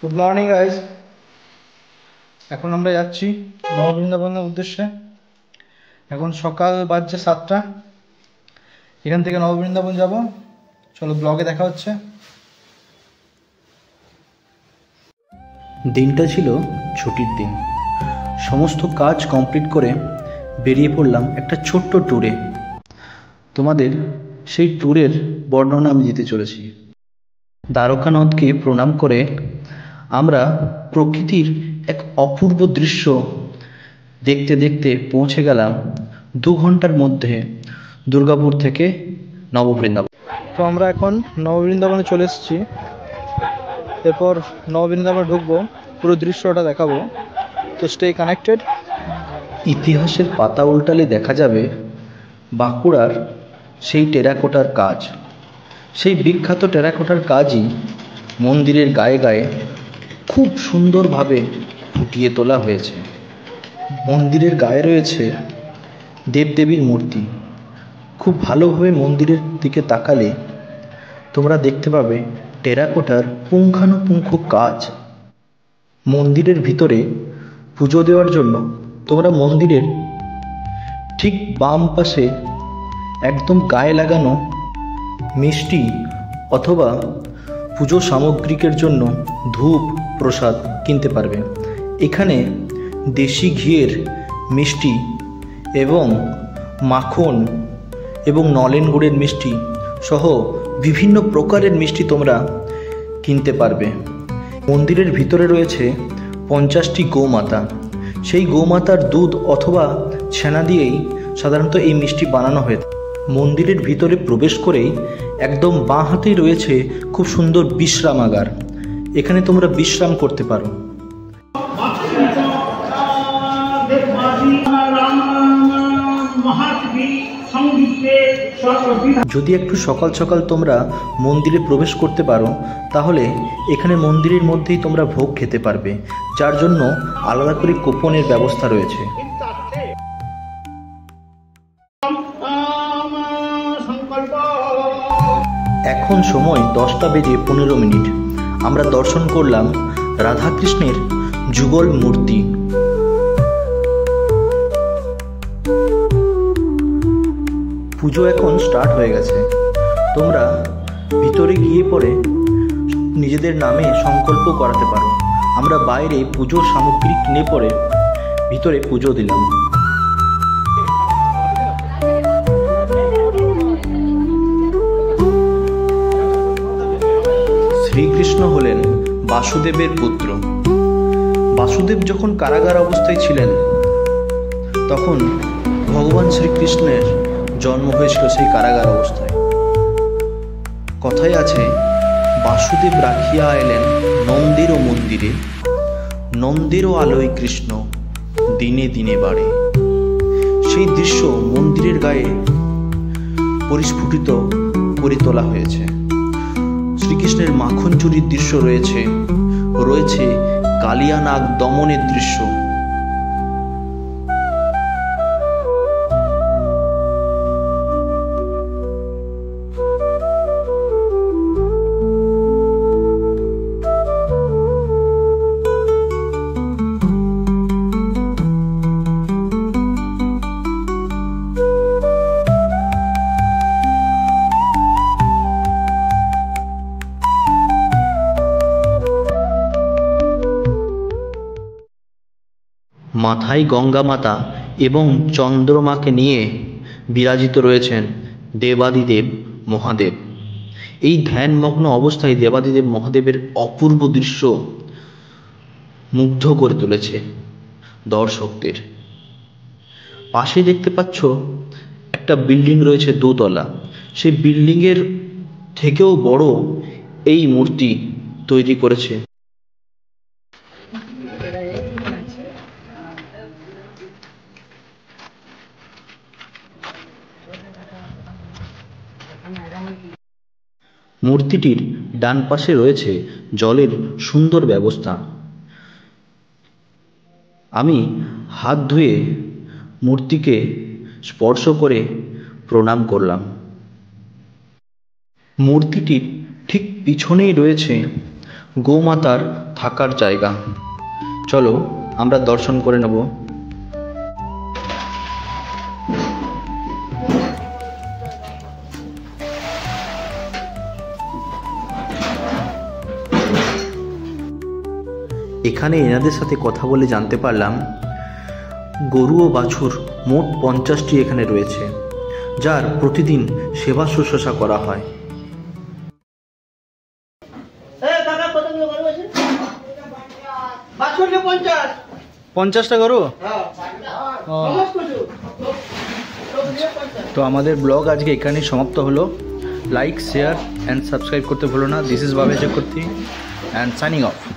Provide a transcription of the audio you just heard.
Good morning guys. এখন আমরা যাচ্ছি নববৃন্দাবনের উদ্দেশ্যে। এখন সকাল বাজছে 7টা। এখান থেকে নববৃন্দাবন যাব। চলো ব্লগে দেখা হচ্ছে। দিনটা ছিল ছুটির দিন। সমস্ত কাজ কমপ্লিট করে বেরিয়ে পড়লাম একটা ছোট্ট ট্যুরে। তোমাদের সেই ট্যুরের বর্ণনা আমি দিতে চলেছি। দ্বারকা নদকে প্রণাম করে আমরা প্রকৃতির এক অপূর্ব দৃশ্য দেখতে দেখতে পৌঁছে গেলাম 2 ঘন্টার মধ্যে দুর্গাপুর থেকে নববৃন্দাবন। তো আমরা এখন নববৃন্দাবনে চলে এসেছি। এরপর নববৃন্দাবনে ঢুকবো, পুরো দৃশ্যটা দেখাবো। তো স্টে কানেক্টেড। ইতিহাসের পাতা উল্টালে দেখা যাবে বাঁকুড়ার সেই টেরাকোটার কাজ। সেই বিখ্যাত টেরাকোটার কাজই মন্দিরের গায়ে গায়ে খুব সুন্দরভাবে ফুটিয়ে তোলা হয়েছে। মন্দিরের গায়ে রয়েছে দেবদেবীর মূর্তি। খুব ভালোভাবে মন্দিরের দিকে তাকালে তোমরা দেখতে পাবে টেরাকোটার পুঙ্খানুপুঙ্খ কাজ। মন্দিরের ভিতরে পুজো দেওয়ার জন্য তোমরা মন্দিরের ঠিক বাম পাশে একদম গায়ে লাগানো মিষ্টি অথবা পুজো সামগ্রিকের জন্য ধূপ প্রসাদ কিনতে পারবে। এখানে দেশি ঘিয়ের মিষ্টি এবং মাখন এবং নলেন গুড়ের মিষ্টি সহ বিভিন্ন প্রকারের মিষ্টি তোমরা কিনতে পারবে। মন্দিরের ভিতরে রয়েছে 50টি গোমাতা। সেই গোমাতার দুধ অথবা ছানা দিয়েই সাধারণত এই মিষ্টি বানানো হয়ে থাকে। মন্দিরের ভিতরে প্রবেশ করেই একদম বাঁ হাতেই রয়েছে খুব সুন্দর বিশ্রামাগার। এখানে তোমরা বিশ্রাম করতে পারো। যদি একটু সকাল সকাল তোমরা মন্দিরে প্রবেশ করতে পারো তাহলে এখানে মন্দিরের মধ্যেই তোমরা ভোগ খেতে পারবে, যার জন্য আলাদা করে কুপনের ব্যবস্থা রয়েছে। এখন সময় 10টা বেজে 15 মিনিট। আমরা দর্শন করলাম রাধাকৃষ্ণের যুগল মূর্তি। পুজো এখন স্টার্ট হয়ে গেছে। তোমরা ভিতরে গিয়ে পরে নিজেদের নামে সংকল্প করাতে পারো। আমরা বাইরে পুজোর সামগ্রী কিনে পরে ভিতরে পুজো দিলাম। শ্রীকৃষ্ণ হলেন বাসুদেবের পুত্র। বাসুদেব যখন কারাগার অবস্থায় ছিলেন তখন ভগবান শ্রীকৃষ্ণের জন্ম হয়েছিল সেই কারাগার অবস্থায়। কথায় আছে, বাসুদেব রাখিয়া এলেন নন্দেরও মন্দিরে, নন্দেরও আলোয় কৃষ্ণ দিনে দিনে বাড়ে। সেই দৃশ্য মন্দিরের গায়ে পরিস্ফুটিত করে তোলা হয়েছে। শ্রীকৃষ্ণের মাখন চুরির দৃশ্য রয়েছে, রয়েছে কালিয়া নাগ দমনের দৃশ্য। মাথায় গঙ্গা মাতা এবং চন্দ্রমাকে নিয়ে বিরাজিত রয়েছেন দেবাদিদেব মহাদেব। এই ধ্যানমগ্ন অবস্থায় দেবাদিদেব মহাদেবের অপূর্ব দৃশ্য মুগ্ধ করে তুলেছে দর্শকদের। পাশে দেখতে পাচ্ছ একটা বিল্ডিং রয়েছে 2 তলা। সেই বিল্ডিংয়ের থেকেও বড় এই মূর্তি তৈরি করেছে। মূর্তিটির ডান পাশে রয়েছে জলের সুন্দর ব্যবস্থা। আমি হাত ধুয়ে মূর্তিকে স্পর্শ করে প্রণাম করলাম। মূর্তিটির ঠিক পিছনেই রয়েছে গোমাতার থাকার জায়গা। চলো আমরা দর্শন করে নেব। এখানে এনাদের সাথে কথা বলে জানতে পারলাম গরু ও বাছুর মোট 50টি এখানে রয়েছে, যার প্রতিদিন সেবা শুশ্রূষা করা হয়। 50টা গরু। তো আমাদের ব্লগ আজকে এখানেই সমাপ্ত হলো। লাইক, শেয়ার অ্যান্ড সাবস্ক্রাইব করতে ভুলো না। দিস ইজ বাবে চক্রবর্তী অ্যান্ড সাইনিং অফ।